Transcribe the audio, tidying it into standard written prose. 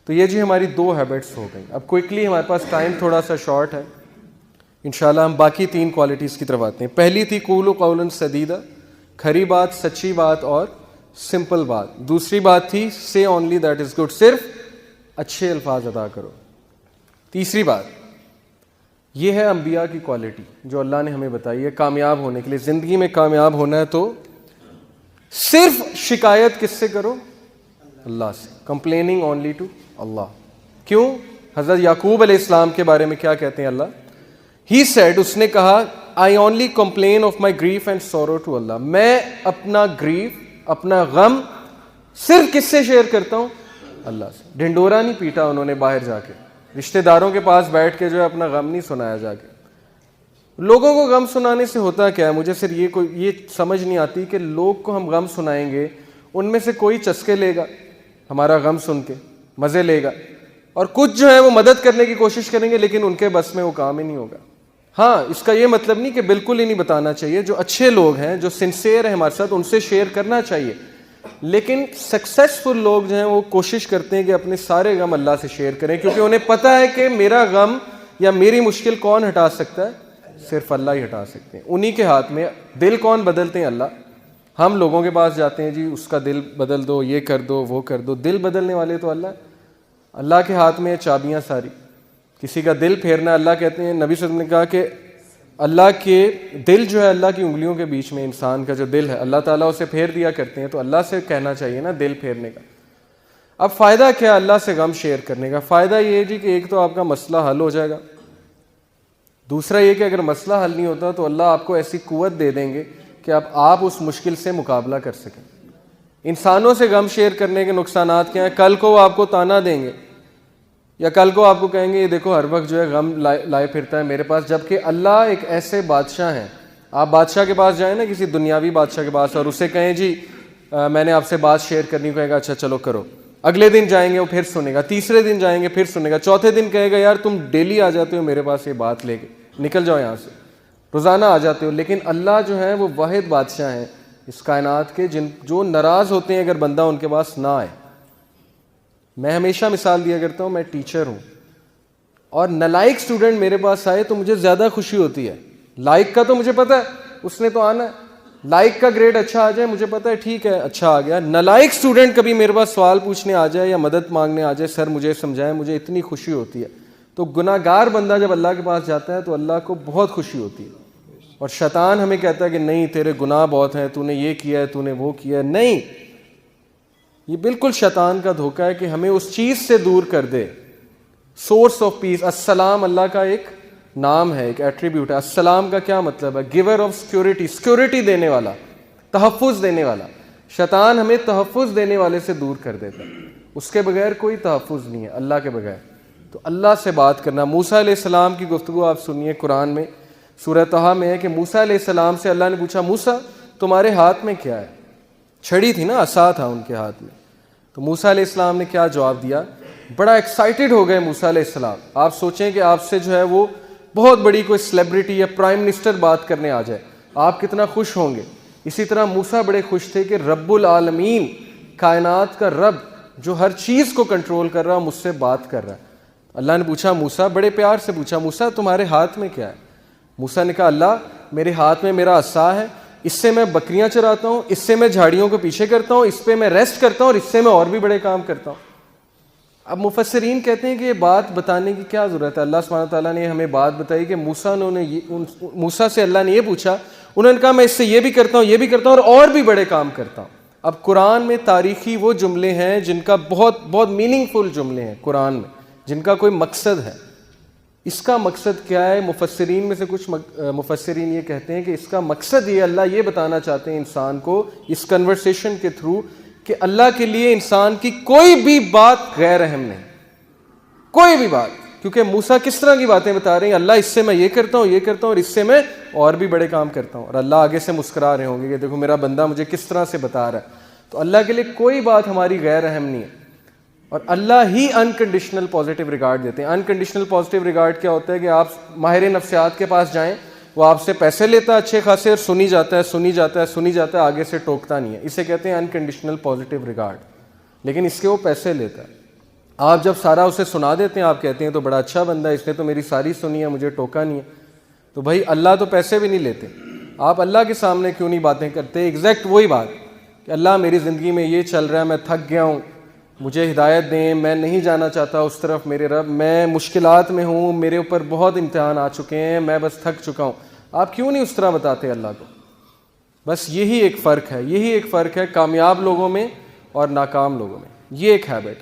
تو یہ جی ہماری 2 ہیبٹس ہو گئیں. اب کوئکلی ہمارے پاس ٹائم تھوڑا سا شارٹ ہے, انشاءاللہ ہم باقی 3 کوالٹیز کی طرف آتے ہیں. پہلی تھی قولوا قولا سدیدا, کھری بات, سچی بات اور سمپل بات. دوسری بات تھی say only that is good, صرف اچھے الفاظ ادا کرو. تیسری بات یہ ہے انبیاء کی کوالٹی جو اللہ نے ہمیں بتائی ہے کامیاب ہونے کے لیے. زندگی میں کامیاب ہونا ہے تو صرف شکایت کس سے کرو؟ اللہ سے. complaining only to اللہ. کیوں؟ حضرت یعقوب علیہ السلام کے بارے میں کیا کہتے ہیں اللہ؟ He said, اس نے کہا I only complain of my grief and sorrow to Allah. میں اپنا گریف, اپنا غم صرف کس سے شیئر کرتا ہوں؟ اللہ سے. ڈھنڈورا نہیں پیٹا انہوں نے باہر جا کے, رشتہ داروں کے پاس بیٹھ کے جو ہے اپنا غم نہیں سنایا جا کے. لوگوں کو غم سنانے سے ہوتا کیا ہے؟ مجھے صرف یہ سمجھ نہیں آتی کہ لوگ کو ہم غم سنائیں گے, ان میں سے کوئی چسکے لے گا ہمارا غم سن کے, مزے لے گا, اور کچھ جو ہے وہ مدد کرنے کی کوشش کریں گے لیکن ان کے بس میں وہ کام ہی نہیں ہوگا. ہاں, اس کا یہ مطلب نہیں کہ بالکل ہی نہیں بتانا چاہیے. جو اچھے لوگ ہیں, جو سنسیئر ہیں ہمارے ساتھ, ان سے شیئر کرنا چاہیے. لیکن سکسیسفل لوگ جو ہیں وہ کوشش کرتے ہیں کہ اپنے سارے غم اللہ سے شیئر کریں, کیونکہ انہیں پتہ ہے کہ میرا غم یا میری مشکل کون ہٹا سکتا ہے؟ صرف اللہ ہی ہٹا سکتے ہیں. انہی کے ہاتھ میں. دل کون بدلتے ہیں؟ اللہ. ہم لوگوں کے پاس جاتے ہیں, جی اس کا دل بدل دو, یہ کر دو, وہ کر دو. دل بدلنے والے تو اللہ. اللہ کے ہاتھ میں چابیاں ساری. کسی کا دل پھیرنا, اللہ کہتے ہیں, نبی صلی اللہ علیہ وسلم نے کہا کہ اللہ کے دل جو ہے اللہ کی انگلیوں کے بیچ میں, انسان کا جو دل ہے اللہ تعالیٰ اسے پھیر دیا کرتے ہیں. تو اللہ سے کہنا چاہیے نا دل پھیرنے کا. اب فائدہ کیا اللہ سے غم شیئر کرنے کا؟ فائدہ یہ ہے جی کہ ایک تو آپ کا مسئلہ حل ہو جائے گا, دوسرا یہ کہ اگر مسئلہ حل نہیں ہوتا تو اللہ آپ کو ایسی قوت دے دیں گے کہ آپ اس مشکل سے مقابلہ کر سکیں. انسانوں سے غم شیئر کرنے کے نقصانات کیا ہیں؟ کل کو وہ آپ کو تانا دیں گے, یا کل کو آپ کو کہیں گے یہ دیکھو ہر وقت جو ہے غم لائے پھرتا ہے میرے پاس. جبکہ اللہ ایک ایسے بادشاہ ہیں, آپ بادشاہ کے پاس جائیں نا, کسی دنیاوی بادشاہ کے پاس, اور اسے کہیں جی میں نے آپ سے بات شیئر کرنی, کہے گا اچھا چلو کرو. اگلے دن جائیں گے وہ پھر سنے گا, تیسرے دن جائیں گے پھر سنے گا, چوتھے دن کہے گا یار تم ڈیلی آ جاتے ہو میرے پاس یہ بات لے کے, نکل جاؤ یہاں سے, روزانہ آ جاتے ہو. لیکن اللہ جو ہے وہ واحد بادشاہ ہیں اس کائنات کے, جو ناراض ہوتے ہیں اگر بندہ ان کے پاس نہ آئے. میں ہمیشہ مثال دیا کرتا ہوں, میں ٹیچر ہوں اور نالائق اسٹوڈنٹ میرے پاس آئے تو مجھے زیادہ خوشی ہوتی ہے. لائق کا تو مجھے پتہ ہے اس نے تو آنا ہے, لائق کا گریڈ اچھا آ جائے مجھے پتہ ہے ٹھیک ہے اچھا آ گیا. نالائق اسٹوڈنٹ کبھی میرے پاس سوال پوچھنے آ جائے یا مدد مانگنے آ جائے, سر مجھے سمجھائیں, مجھے اتنی خوشی ہوتی ہے. تو گناہ گار بندہ جب اللہ کے پاس جاتا ہے تو اللہ کو بہت خوشی ہوتی ہے. اور شیطان ہمیں کہتا ہے کہ نہیں تیرے گناہ بہت ہیں, تو نے یہ کیا ہے, تو نے وہ کیا ہے. نہیں, یہ بالکل شیطان کا دھوکہ ہے کہ ہمیں اس چیز سے دور کر دے. سورس آف پیس, السلام اللہ کا ایک نام ہے, ایک ایٹریبیوٹ ہے. السلام کا کیا مطلب ہے؟ گیور آف سیکورٹی, سیکورٹی دینے والا, تحفظ دینے والا. شیطان ہمیں تحفظ دینے والے سے دور کر دیتا ہے. اس کے بغیر کوئی تحفظ نہیں ہے, اللہ کے بغیر. تو اللہ سے بات کرنا. موسیٰ علیہ السلام کی گفتگو آپ سنیے قرآن میں, سورہ طہ میں ہے کہ موسیٰ علیہ السلام سے اللہ نے پوچھا موسیٰ تمہارے ہاتھ میں کیا ہے؟ چھڑی تھی نا, عصا تھا ان کے ہاتھ میں. تو موسیٰ علیہ السلام نے کیا جواب دیا؟ بڑا ایکسائٹڈ ہو گئے موسیٰ علیہ السلام. آپ سوچیں کہ آپ سے جو ہے وہ بہت بڑی کوئی سیلیبریٹی یا پرائم منسٹر بات کرنے آ جائے, آپ کتنا خوش ہوں گے. اسی طرح موسیٰ بڑے خوش تھے کہ رب العالمین, کائنات کا رب جو ہر چیز کو کنٹرول کر رہا, مجھ سے بات کر رہا ہے. اللہ نے پوچھا موسیٰ, بڑے پیار سے پوچھا موسیٰ تمہارے ہاتھ میں کیا ہے؟ موسیٰ نے کہا اللہ میرے ہاتھ میں میرا عصا ہے, اس سے میں بکریاں چراتا ہوں, اس سے میں جھاڑیوں کو پیچھے کرتا ہوں, اس پہ میں ریسٹ کرتا ہوں, اور اس سے میں اور بھی بڑے کام کرتا ہوں. اب مفسرین کہتے ہیں کہ یہ بات بتانے کی کیا ضرورت ہے؟ اللہ سبحانہ تعالیٰ نے ہمیں بات بتائی کہ موسیٰ سے اللہ نے یہ پوچھا, انہوں نے کہا میں اس سے یہ بھی کرتا ہوں, یہ بھی کرتا ہوں, اور بھی بڑے کام کرتا ہوں. اب قرآن میں تاریخی وہ جملے ہیں جن کا بہت بہت میننگ فل جملے ہیں قرآن میں, جن کا کوئی مقصد ہے. اس کا مقصد کیا ہے؟ مفسرین میں سے کچھ مفسرین یہ کہتے ہیں کہ اس کا مقصد یہ, اللہ یہ بتانا چاہتے ہیں انسان کو اس کنورسیشن کے تھرو کہ اللہ کے لیے انسان کی کوئی بھی بات غیر اہم نہیں, کوئی بھی بات. کیونکہ موسیٰ کس طرح کی باتیں بتا رہے ہیں, اللہ اس سے میں یہ کرتا ہوں, یہ کرتا ہوں, اور اس سے میں اور بھی بڑے کام کرتا ہوں. اور اللہ آگے سے مسکرا رہے ہوں گے کہ دیکھو میرا بندہ مجھے کس طرح سے بتا رہا ہے. تو اللہ کے لیے کوئی بات ہماری غیر اہم نہیں ہے, اور اللہ ہی انکنڈیشنل پازیٹیو ریگارڈ دیتے ہیں. انکنڈیشنل پازیٹیو ریگارڈ کیا ہوتا ہے کہ آپ ماہر نفسیات کے پاس جائیں, وہ آپ سے پیسے لیتا ہے اچھے خاصے, اور سنی جاتا ہے سنی جاتا ہے سنی جاتا ہے, آگے سے ٹوکتا نہیں ہے. اسے کہتے ہیں انکنڈیشنل پازیٹیو ریگارڈ. لیکن اس کے وہ پیسے لیتا ہے, آپ جب سارا اسے سنا دیتے ہیں آپ کہتے ہیں تو بڑا اچھا بندہ ہے, اس نے تو میری ساری سنی ہے, مجھے ٹوکا نہیں ہے. تو بھائی اللہ تو پیسے بھی نہیں لیتے, آپ اللہ کے سامنے کیوں نہیں باتیں کرتے؟ ایگزیکٹ وہی بات کہ اللہ میری زندگی میں یہ چل رہا ہے, میں تھک گیا ہوں, مجھے ہدایت دیں, میں نہیں جانا چاہتا اس طرف میرے رب, میں مشکلات میں ہوں, میرے اوپر بہت امتحان آ چکے ہیں, میں بس تھک چکا ہوں. آپ کیوں نہیں اس طرح بتاتے اللہ کو؟ بس یہی ایک فرق ہے, یہی ایک فرق ہے کامیاب لوگوں میں اور ناکام لوگوں میں, یہ ایک ہیبٹ ہے.